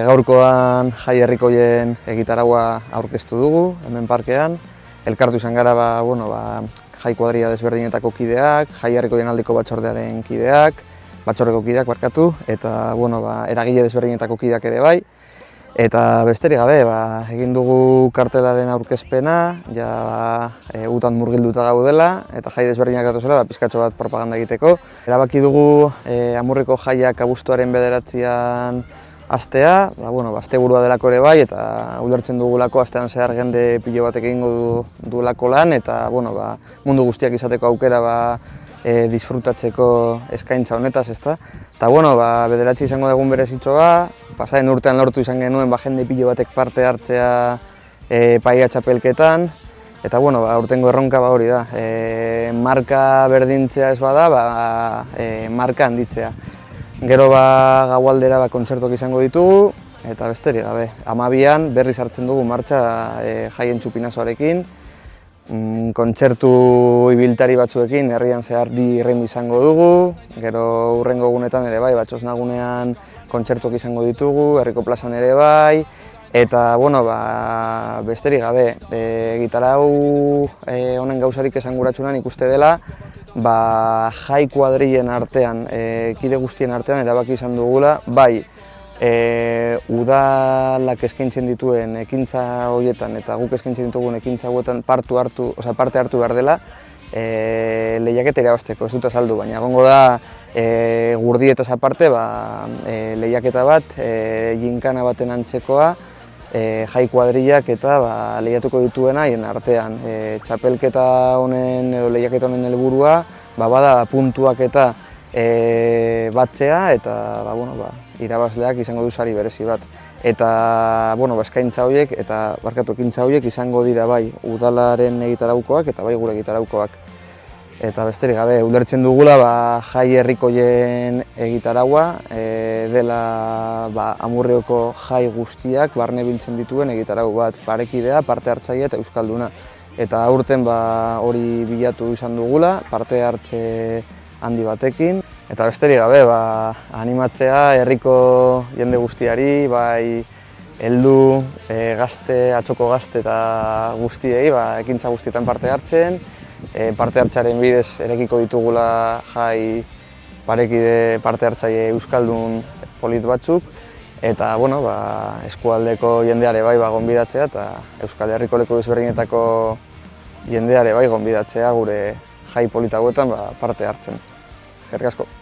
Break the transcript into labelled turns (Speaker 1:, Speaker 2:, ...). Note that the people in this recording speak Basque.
Speaker 1: Gaurkoan jai herrikoien egitaragua aurkeztu dugu, hemen parkean. Elkartu izan gara jai kuadrilla desberdinetako kideak, jai herrikoien aldeko batzordearen kideak, batzordeko kideak barkatu, eta eragile desberdinetako kideak ere bai. Eta besterik gabe, egin dugu kartelaren aurkezpena, utan murgilduta gaudela, eta jai desberdinak datozela, pizkatxo bat propaganda egiteko. Erabaki dugu Amurriko jaiak abuztuaren 9an astea, asteburua delako ere bai, eta ulertzen dugulako astean zehar jende pilo batek egingo duelako lan, eta mundu guztiak izateko aukera disfrutatzeko eskaintza honetaz, ezta? Eta 9 izango dugun berezitxoa, pasaren urtean lortu izan genuen jende pilo batek parte hartzea paia txapelketan, eta aurtengo erronka hori da. Marka berdintzea ez bada, marka handitzea. Gero gaualdera kontzertuak izango ditugu, eta besterik gabe. 12an berriz hartzen dugu martxa jaien txupinazoarekin, kontzertu ibiltari batzuekin herrian zehar bi irrem izango dugu, gero hurrengo egunetan ere bai, Batxosnagunean kontzertuak izango ditugu, herriko plazan ere bai, eta besterik gabe. Egitarau honen gauzarik esanguratsunan ikuste dela, jai kuadrillen artean, kide guztien artean erabaki izan dugula, bai udalak eskaintzen dituen ekintza horietan eta guk eskaintzen ditugun ekintza hauetan parte hartu behar dela lehiaketa irabazteko, ez dut azaldu, baina egongo da gurdietaz aparte lehiaketa bat, ginkana baten antzekoa, jai kuadrillak eta lehiatuko dituena haien artean. Txapelketa honen edo lehiaketa honen helburua bada puntuak eta batzea eta irabazleak izango du sari berezi bat. Eta eskaintza horiek eta ekintza horiek izango dira bai udalaren egitaraukoak eta bai gure egitaraukoak. Eta besterik gabe, ulertzen dugula jai herrikoien egitaraua dela Amurrioko jai guztiak barne biltzen dituen egitarau bat, parekidea, parte hartzailea eta euskalduna. Eta aurten hori bilatu izan dugula, parte hartze handi batekin. Eta besterik gabe, animatzea herriko jende guztiari, bai heldu, gazte, atzoko gazte eta guztiei ekintza guztietan parte hartzen. Parte hartzearen bidez erekiko ditugula jai parekide parte hartzaile euskaldun polit batzuk. Eta eskualdeko jendeare bai gonbidatzea eta Euskal Herriko leku desberdinetako jendeare bai gonbidatzea gure jai polit hauetan parte hartzen. Eskerrik asko.